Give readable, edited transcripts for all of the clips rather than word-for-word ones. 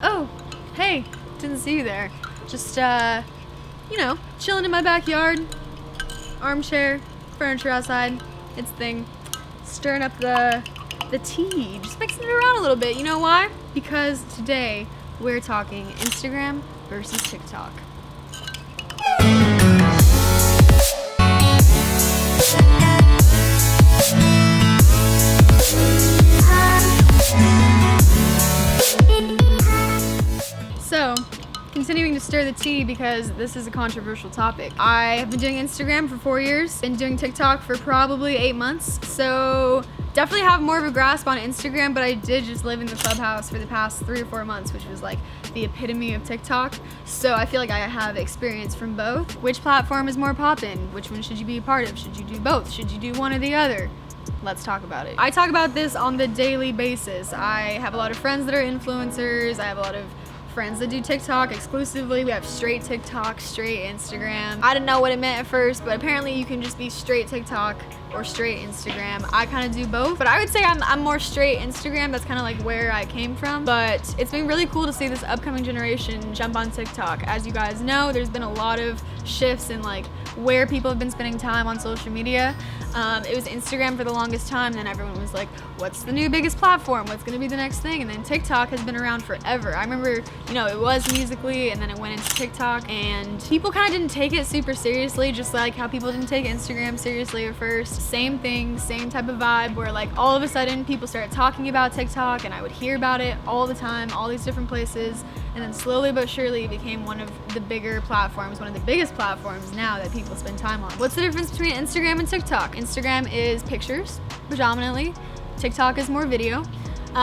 oh, hey, didn't see you there. Just, you know, chilling in my backyard, armchair, furniture outside, it's a thing. Stirring up the tea, just mixing it around a little bit. You know why? Because today we're talking Instagram versus TikTok. So, continuing to stir the tea because this is a controversial topic. I have been doing Instagram for 4 years, been doing TikTok for probably 8 months, so definitely have more of a grasp on Instagram, but I did just live in the clubhouse for the past 3 or 4 months, which was like the epitome of TikTok. So I feel like I have experience from both. Which platform is more poppin'? Which one should you be a part of? Should you do both? Should you do one or the other? Let's talk about it. I talk about this on the daily basis. I have a lot of friends that are influencers. I have a lot of friends that do TikTok exclusively. We have straight TikTok, straight Instagram. I didn't know what it meant at first, but apparently you can just be straight TikTok or straight Instagram. I kind of do both, but I would say I'm more straight Instagram. That's kind of like where I came from, but it's been really cool to see this upcoming generation jump on TikTok. As you guys know, there's been a lot of shifts in like where people have been spending time on social media. It was Instagram for the longest time, then everyone was like, what's the new biggest platform? What's gonna be the next thing? And then TikTok has been around forever. I remember, you know, it was Musical.ly and then it went into TikTok, and people kind of didn't take it super seriously, just like how people didn't take Instagram seriously at first. Same thing, same type of vibe, where like all of a sudden people started talking about TikTok and I would hear about it all the time, all these different places, and then slowly but surely it became one of the bigger platforms, one of the biggest platforms now that people spend time on. What's the difference between Instagram and TikTok? Instagram is pictures, predominantly. TikTok is more video.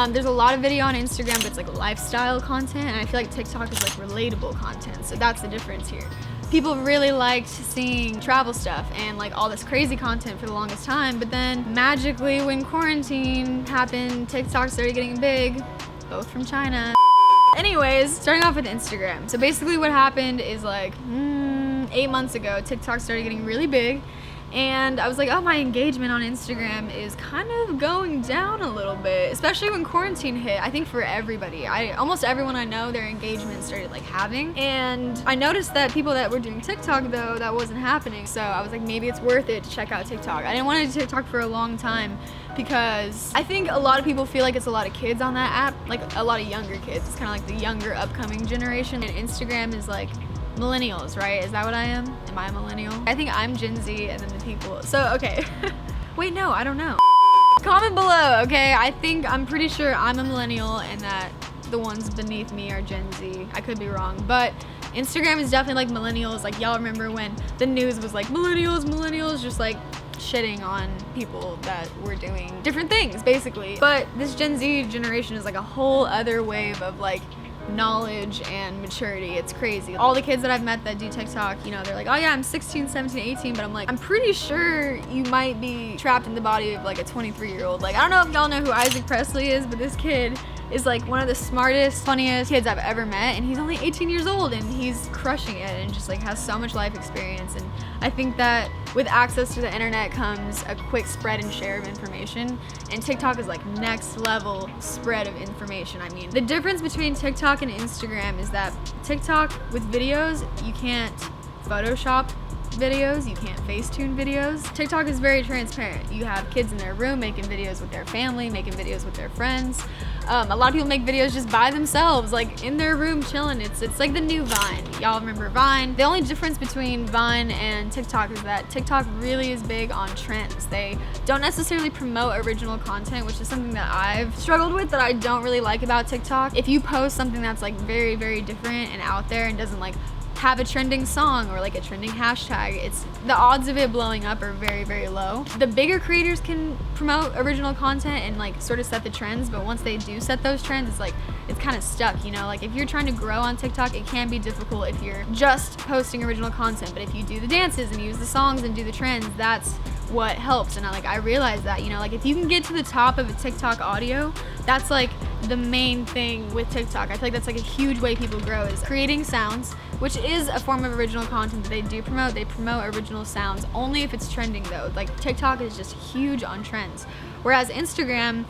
There's a lot of video on Instagram, but it's like lifestyle content, and I feel like TikTok is like relatable content, so that's the difference here. People really liked seeing travel stuff and like all this crazy content for the longest time, but then magically when quarantine happened, TikTok started getting big, both from China. Anyways, starting off with Instagram. So basically what happened is like 8 months ago, TikTok started getting really big, and I was like, oh, my engagement on Instagram is kind of going down a little bit, especially when quarantine hit. I think for everybody, almost everyone I know, their engagement started like halving, and I noticed that people that were doing TikTok though, that wasn't happening. So I was like, maybe it's worth it to check out TikTok. I didn't want to do TikTok for a long time because I think a lot of people feel like it's a lot of kids on that app, like a lot of younger kids. It's kind of like the younger upcoming generation, and Instagram is like millennials, right? Is that what I am? Am I a millennial? I think I'm Gen Z, and then the people. So, okay. Wait, no, I don't know. Comment below, okay? I'm pretty sure I'm a millennial and that the ones beneath me are Gen Z. I could be wrong, but Instagram is definitely like millennials. Like, y'all remember when the news was like millennials, just like shitting on people that were doing different things, basically. But this Gen Z generation is like a whole other wave of like knowledge and maturity. It's crazy. All the kids that I've met that do TikTok, you know, they're like, oh yeah, I'm 16, 17, 18, but I'm like, I'm pretty sure you might be trapped in the body of like a 23-year-old. Like, I don't know if y'all know who Isaac Presley is, but this kid is like one of the smartest, funniest kids I've ever met, and he's only 18 years old and he's crushing it and just like has so much life experience. And I think that with access to the internet comes a quick spread and share of information, and TikTok is like next level spread of information. I mean, the difference between TikTok and Instagram is that TikTok with videos, you can't Photoshop videos, you can't Facetune videos. TikTok is very transparent. You have kids in their room making videos with their family, making videos with their friends. A lot of people make videos just by themselves, like in their room chilling. It's like the new Vine. Y'all remember Vine? The only difference between Vine and TikTok is that TikTok really is big on trends. They don't necessarily promote original content, which is something that I've struggled with, that I don't really like about TikTok. If you post something that's like very, very different and out there and doesn't like have a trending song or like a trending hashtag, it's the odds of it blowing up are very, very low. The bigger creators can promote original content and like sort of set the trends, but once they do set those trends, it's like it's kind of stuck, you know? Like if you're trying to grow on TikTok, it can be difficult if you're just posting original content, but if you do the dances and use the songs and do the trends, that's what helps. And I realized that, you know, like if you can get to the top of a TikTok audio, that's like the main thing with TikTok. I feel like that's like a huge way people grow, is creating sounds, which is a form of original content that they do promote. They promote original sounds only if it's trending though. Like TikTok is just huge on trends. Whereas Instagram,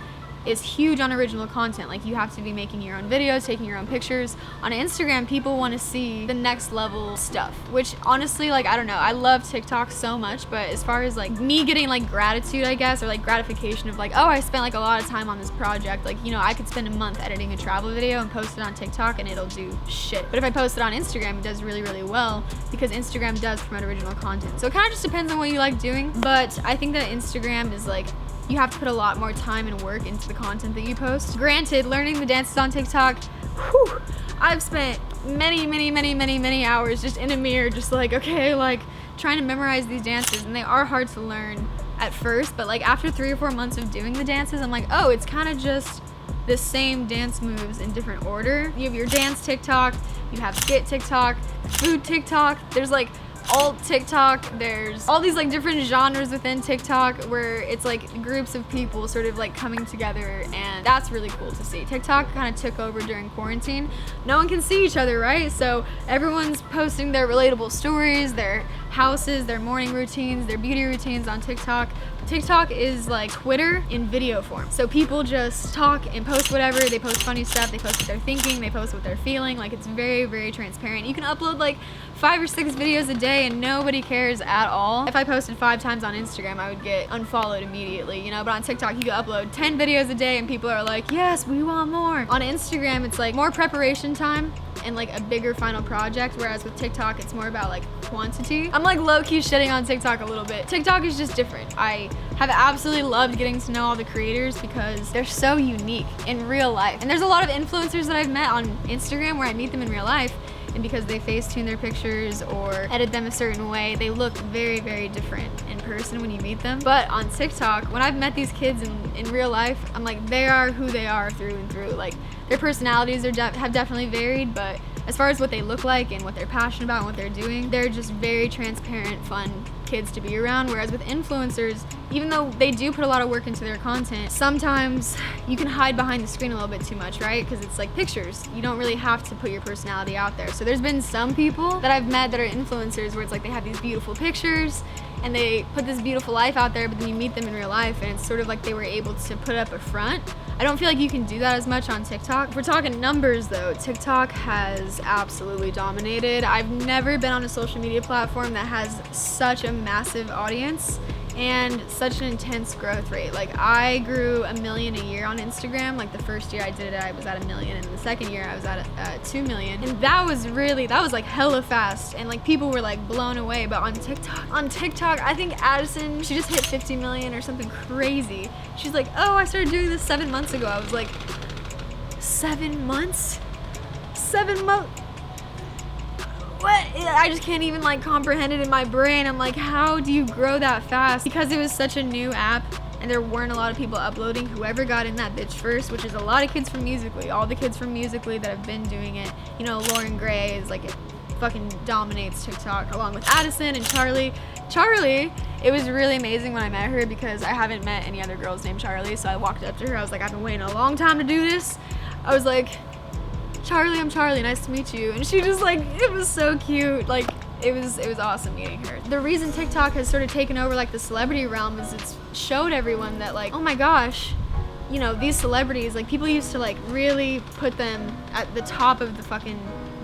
is huge on original content. Like, you have to be making your own videos, taking your own pictures. On Instagram, people want to see the next level stuff, which honestly, like, I don't know, I love TikTok so much, but as far as like me getting like gratitude, I guess, or like gratification of like, oh, I spent like a lot of time on this project, like, you know, I could spend a month editing a travel video and post it on TikTok and it'll do shit. But if I post it on Instagram, it does really, really well, because Instagram does promote original content. So it kind of just depends on what you like doing, but I think that Instagram is like, you have to put a lot more time and work into the content that you post. Granted, learning the dances on TikTok, whew, I've spent many hours just in a mirror, just like, okay, like trying to memorize these dances, and they are hard to learn at first, but like after 3 or 4 months of doing the dances, I'm like, oh, it's kind of just the same dance moves in different order. You have your dance TikTok, you have skit TikTok, food TikTok, there's like alt TikTok, there's all these like different genres within TikTok where it's like groups of people sort of like coming together, and that's really cool to see. TikTok kind of took over during quarantine. No one can see each other, right? So everyone's posting their relatable stories, their houses, their morning routines, their beauty routines on TikTok. TikTok is like Twitter in video form. So people just talk and post whatever. They post funny stuff, they post what they're thinking, they post what they're feeling. Like, it's very, very transparent. You can upload like 5 or 6 videos a day and nobody cares at all. If I posted 5 times on Instagram, I would get unfollowed immediately, you know, but on TikTok, you can upload 10 videos a day and people are like, yes, we want more. On Instagram, it's like more preparation time and like a bigger final project, whereas with TikTok, it's more about like quantity. I'm like low-key shitting on TikTok a little bit. TikTok is just different. I have absolutely loved getting to know all the creators because they're so unique in real life. And there's a lot of influencers that I've met on Instagram where I meet them in real life, and because they Facetune their pictures or edit them a certain way, they look very, very different in person when you meet them. But on TikTok, when I've met these kids in real life, I'm like, they are who they are through and through. Like, their personalities have definitely varied, but as far as what they look like and what they're passionate about and what they're doing, they're just very transparent, fun kids to be around. Whereas with influencers, even though they do put a lot of work into their content, sometimes you can hide behind the screen a little bit too much, right? Because it's like pictures. You don't really have to put your personality out there. So there's been some people that I've met that are influencers where it's like they have these beautiful pictures and they put this beautiful life out there, but then you meet them in real life and it's sort of like they were able to put up a front. I don't feel like you can do that as much on TikTok. If we're talking numbers though, TikTok has absolutely dominated. I've never been on a social media platform that has such a massive audience and such an intense growth rate. Like, I grew 1 million a year on Instagram. Like, the first year I did it, I was at 1 million, and the second year I was at 2 million. And that was like hella fast, and like people were like blown away. But on TikTok, I think Addison, she just hit 50 million or something crazy. She's like, oh, I started doing this 7 months ago. I was like, 7 months? 7 months? What? I just can't even like comprehend it in my brain. I'm like, how do you grow that fast? Because it was such a new app and there weren't a lot of people uploading. Whoever got in that bitch first, which is a lot of kids from Musical.ly, all the kids from Musical.ly that have been doing it. You know, Lauren Gray is like, it fucking dominates TikTok, along with Addison and Charly. Charly, it was really amazing when I met her because I haven't met any other girls named Charly. So I walked up to her, I was like, I've been waiting a long time to do this. I was like, Charly, I'm Charly, nice to meet you. And she just like, it was so cute. Like, it was awesome meeting her. The reason TikTok has sort of taken over like the celebrity realm is it's showed everyone that like, oh my gosh, you know, these celebrities, like people used to like really put them at the top of the fucking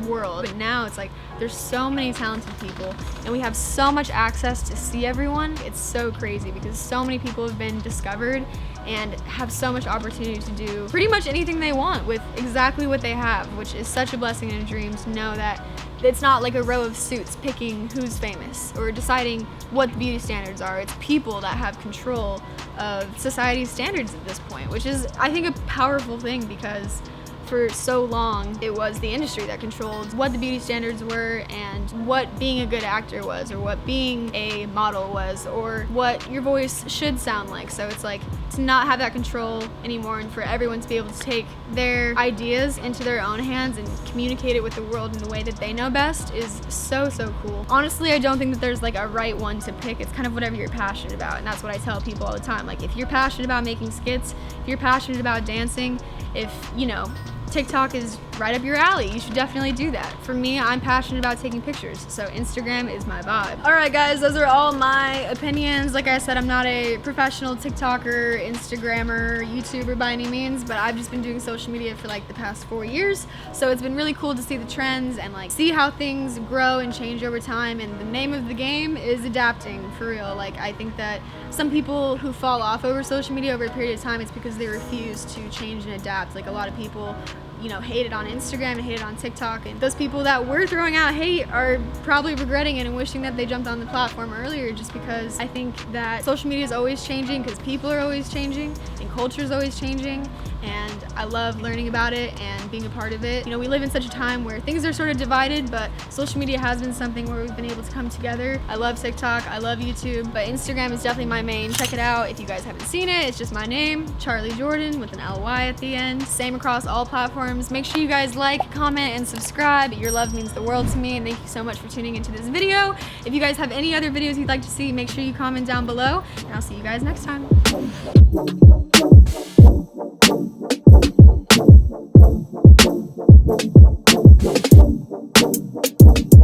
world. But now it's like, there's so many talented people and we have so much access to see everyone. It's so crazy because so many people have been discovered and have so much opportunity to do pretty much anything they want with exactly what they have, which is such a blessing and a dream to know that it's not like a row of suits picking who's famous or deciding what the beauty standards are. It's people that have control of society's standards at this point, which is, I think, a powerful thing because for so long, it was the industry that controlled what the beauty standards were and what being a good actor was or what being a model was or what your voice should sound like. So it's like to not have that control anymore and for everyone to be able to take their ideas into their own hands and communicate it with the world in the way that they know best is so, so cool. Honestly, I don't think that there's like a right one to pick. It's kind of whatever you're passionate about, and that's what I tell people all the time. Like, if you're passionate about making skits, if you're passionate about dancing, if, you know, TikTok is right up your alley. You should definitely do that. For me, I'm passionate about taking pictures, so Instagram is my vibe. All right, guys, those are all my opinions. Like I said, I'm not a professional TikToker, Instagrammer, YouTuber by any means, but I've just been doing social media for like the past 4 years. So it's been really cool to see the trends and like see how things grow and change over time. And the name of the game is adapting, for real. Like, I think that some people who fall off over social media over a period of time, it's because they refuse to change and adapt. Like, a lot of people, you know, hate it on Instagram and hate it on TikTok, and those people that we're throwing out hate are probably regretting it and wishing that they jumped on the platform earlier, just because I think that social media is always changing because people are always changing and culture is always changing, and I love learning about it and being a part of it. You know, we live in such a time where things are sort of divided, but social media has been something where we've been able to come together. I love TikTok, I love YouTube, but Instagram is definitely my main. Check it out if you guys haven't seen it. It's just my name, Charly Jordan, with an LY at the end. Same across all platforms. Make sure you guys like, comment, and subscribe. Your love means the world to me, and thank you so much for tuning into this video. If you guys have any other videos you'd like to see, make sure you comment down below, and I'll see you guys next time.